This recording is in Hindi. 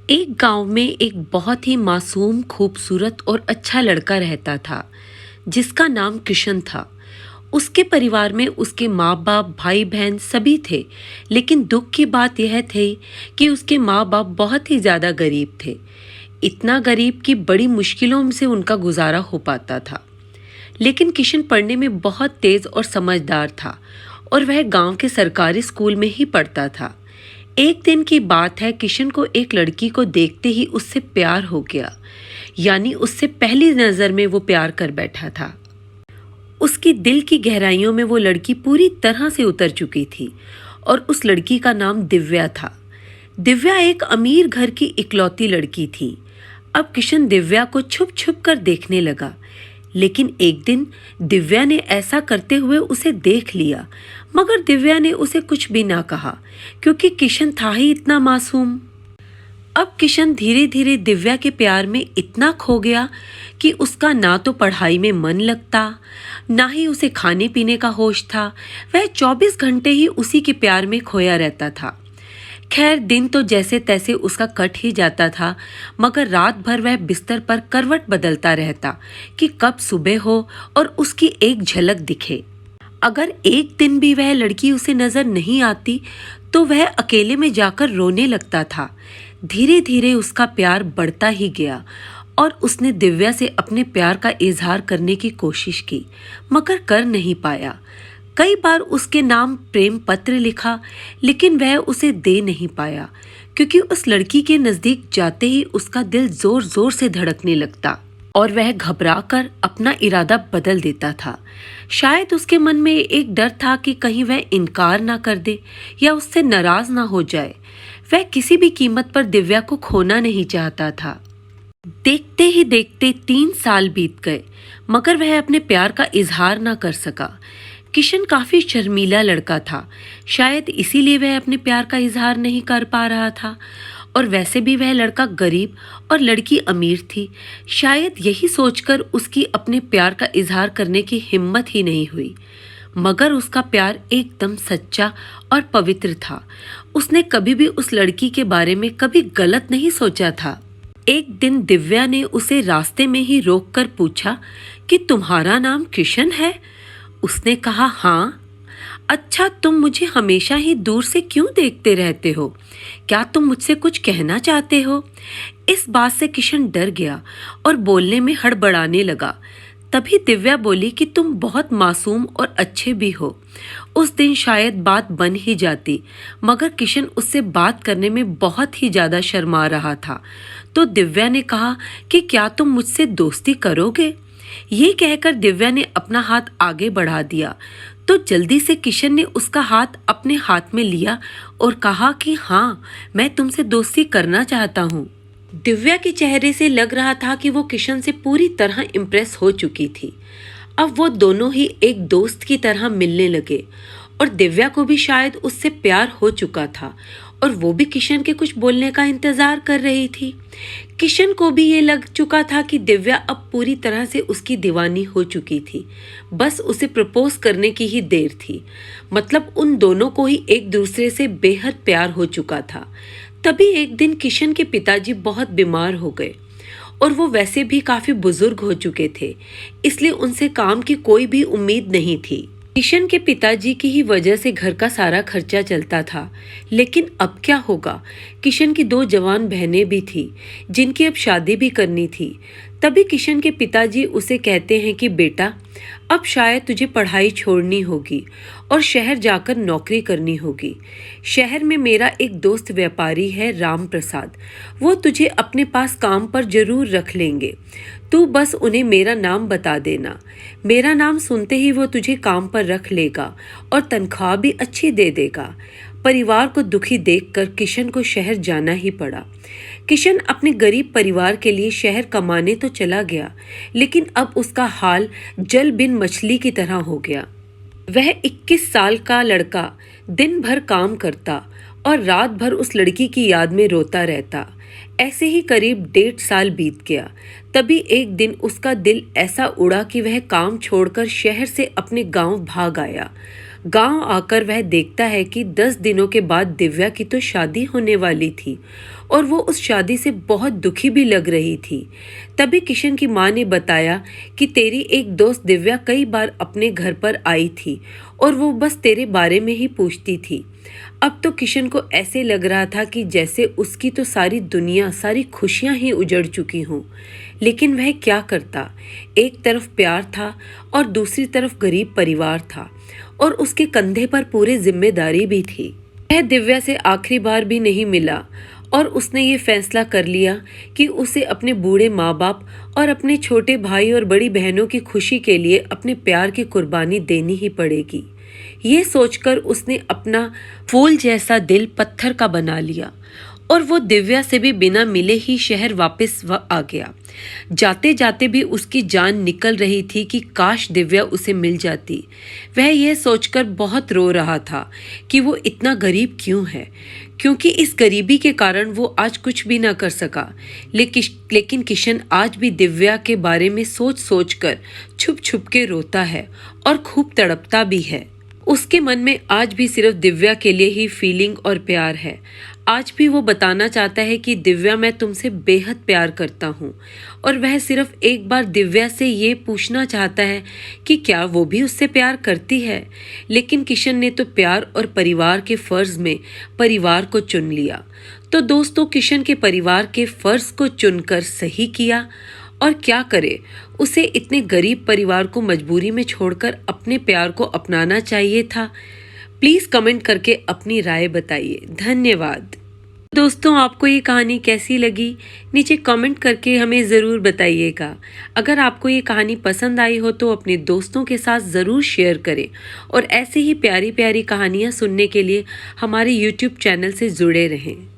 एक गांव में एक बहुत ही मासूम, खूबसूरत और अच्छा लड़का रहता था, जिसका नाम किशन था। उसके परिवार में उसके माँ बाप, भाई बहन सभी थे, लेकिन दुख की बात यह थी कि उसके माँ बाप बहुत ही ज़्यादा गरीब थे। इतना गरीब कि बड़ी मुश्किलों से उनका गुजारा हो पाता था। लेकिन किशन पढ़ने में बहुत तेज और समझदार था और वह गांव के सरकारी स्कूल में ही पढ़ता था। एक दिन की बात है, किशन को एक लड़की को देखते ही उससे प्यार हो गया। यानी उससे पहली नज़र में वो प्यार कर बैठा था। उसकी दिल की गहराइयों में वो लड़की पूरी तरह से उतर चुकी थी और उस लड़की का नाम दिव्या था। दिव्या एक अमीर घर की इकलौती लड़की थी। अब किशन दिव्या को छुप छुप कर देखने लगा, लेकिन एक दिन दिव्या ने ऐसा करते हुए उसे देख लिया, मगर दिव्या ने उसे कुछ भी ना कहा, क्योंकि किशन था ही इतना मासूम। अब किशन धीरे धीरे दिव्या के प्यार में इतना खो गया कि उसका ना तो पढ़ाई में मन लगता, ना ही उसे खाने पीने का होश था। वह 24 घंटे ही उसी के प्यार में खोया रहता था। खैर, दिन तो जैसे तैसे उसका कट ही जाता था, मगर रात भर वह बिस्तर पर करवट बदलता रहता कि कब सुबह हो और उसकी एक झलक दिखे। अगर एक दिन भी वह लड़की उसे नजर नहीं आती तो वह अकेले में जाकर रोने लगता था। धीरे धीरे उसका प्यार बढ़ता ही गया और उसने दिव्या से अपने प्यार का इजहार करने की कोशिश की, मगर कर नहीं पाया। कई बार उसके नाम प्रेम पत्र लिखा, लेकिन वह उसे दे नहीं पाया, क्योंकि उस लड़की के नजदीक जाते ही उसका दिल जोर जोर से धड़कने लगता और वह घबराकर अपना इरादा बदल देता था। शायद उसके मन में एक डर था कि कहीं वह इनकार ना कर दे या उससे नाराज ना हो जाए। वह किसी भी कीमत पर दिव्या को खोना नहीं चाहता था। देखते ही देखते 3 साल बीत गए, मगर वह अपने प्यार का इजहार ना कर सका। किशन काफी शर्मीला लड़का था, शायद इसीलिए वह अपने प्यार का इजहार नहीं कर पा रहा था। और वैसे भी वह लड़का गरीब और लड़की अमीर थी। शायद यही सोचकर उसकी अपने प्यार का इजहार करने की हिम्मत ही नहीं हुई। मगर उसका प्यार एकदम सच्चा और पवित्र था। उसने कभी भी उस लड़की के बारे में कभी गलत नहीं सोचा था। एक दिन दिव्या ने उसे रास्ते में ही रोककर पूछा कि तुम्हारा नाम किशन है? उसने कहा, हाँ। अच्छा, तुम मुझे हमेशा ही दूर से क्यों देखते रहते हो? क्या तुम मुझसे कुछ कहना चाहते हो? इस बात से किशन डर गया और बोलने में हड़बड़ाने लगा। तभी दिव्या बोली कि तुम बहुत मासूम और अच्छे भी हो। उस दिन शायद बात बन ही जाती, मगर किशन उससे बात करने में बहुत ही ज्यादा शर्मा रहा था। तो दिव्या ने कहा कि क्या तुम मुझसे दोस्ती करोगे? ये कहकर दिव्या ने अपना हाथ आगे बढ़ा दिया, तो जल्दी से किशन ने उसका हाथ अपने हाथ में लिया और कहा कि हाँ, मैं तुमसे दोस्ती करना चाहता हूँ। दिव्या के चेहरे से लग रहा था कि वो किशन से पूरी तरह इम्प्रेस हो चुकी थी। अब वो दोनों ही एक दोस्त की तरह मिलने लगे और दिव्या को भी शायद उससे प्यार हो चुका था और वो भी किशन के कुछ बोलने का इंतजार कर रही थी। किशन को भी ये लग चुका था कि दिव्या अब पूरी तरह से उसकी दीवानी हो चुकी थी। बस उसे प्रपोज करने की ही देर थी। मतलब उन दोनों को ही एक दूसरे से बेहद प्यार हो चुका था। तभी एक दिन किशन के पिताजी बहुत बीमार हो गए और वो वैसे भी काफी बुजुर्ग हो चुके थे, इसलिए उनसे काम की कोई भी उम्मीद नहीं थी। किशन के पिताजी की ही वजह से घर का सारा खर्चा चलता था। लेकिन अब क्या होगा? किशन की 2 जवान बहनें भी थी, जिनकी अब शादी भी करनी थी। तभी किशन के पिताजी उसे कहते हैं कि बेटा, अब शायद तुझे पढ़ाई छोड़नी होगी और शहर जाकर नौकरी करनी होगी। शहर में मेरा एक दोस्त व्यापारी है, राम प्रसाद। वो तुझे अपने पास काम पर जरूर रख लेंगे। तू बस उन्हें मेरा नाम बता देना। मेरा नाम सुनते ही वो तुझे काम पर रख लेगा और तनख्वाह भी अच्छी दे देगा। परिवार को दुखी देखकर किशन को शहर जाना ही पड़ा। किशन अपने गरीब परिवार के लिए शहर कमाने तो चला गया, लेकिन अब उसका हाल जल बिन मछली की तरह हो गया। वह 21 साल का लड़का दिन भर काम करता और रात भर उस लड़की की याद में रोता रहता। ऐसे ही करीब 1.5 साल बीत गया। तभी एक दिन उसका दिल ऐसा उड़ा कि वह काम छोड़कर शहर से अपने गांव भाग आया। गांव आकर वह देखता है कि 10 दिनों के बाद दिव्या की तो शादी होने वाली थी और वो उस शादी से बहुत दुखी भी लग रही थी। तभी किशन की माँ ने बताया कि तेरी एक दोस्त दिव्या कई बार अपने घर पर आई थी और वो बस तेरे बारे में ही पूछती थी। अब तो किशन को ऐसे लग रहा था कि जैसे उसकी तो सारी दुनिया, सारी खुशियां ही उजड़ चुकी हों। लेकिन वह क्या करता। एक तरफ प्यार था और दूसरी तरफ गरीब परिवार था और उसके कंधे पर पूरी जिम्मेदारी भी थी। वह दिव्या से आखिरी बार भी नहीं मिला और उसने ये फैसला कर लिया कि उसे अपने बूढ़े माँ बाप और अपने छोटे भाई और बड़ी बहनों की खुशी के लिए अपने प्यार की कुर्बानी देनी ही पड़ेगी। ये सोचकर उसने अपना फूल जैसा दिल पत्थर का बना लिया और वो दिव्या से भी बिना मिले ही शहर वापस आ गया। जाते जाते भी उसकी जान निकल रही थी कि काश दिव्या उसे मिल जाती। वह यह सोचकर बहुत रो रहा था कि वो इतना गरीब क्यों है, क्योंकि इस गरीबी के कारण वो आज कुछ भी ना कर सका। लेकिन किशन आज भी दिव्या के बारे में सोच सोच कर छुप छुप के रोता है और खूब तड़पता भी है। उसके मन में आज भी सिर्फ दिव्या के लिए ही फीलिंग और प्यार है। आज भी वो बताना चाहता है कि दिव्या, मैं तुमसे बेहद प्यार करता हूँ। और वह सिर्फ एक बार दिव्या से ये पूछना चाहता है कि क्या वो भी उससे प्यार करती है। लेकिन किशन ने तो प्यार और परिवार के फर्ज में परिवार को चुन लिया। तो दोस्तों, किशन के परिवार के फर्ज को चुनकर सही किया। और क्या करे, उसे इतने गरीब परिवार को मजबूरी में छोड़कर अपने प्यार को अपनाना चाहिए था। प्लीज कमेंट करके अपनी राय बताइए। धन्यवाद। दोस्तों, आपको ये कहानी कैसी लगी नीचे कमेंट करके हमें ज़रूर बताइएगा। अगर आपको ये कहानी पसंद आई हो तो अपने दोस्तों के साथ ज़रूर शेयर करें और ऐसे ही प्यारी प्यारी कहानियाँ सुनने के लिए हमारे YouTube चैनल से जुड़े रहें।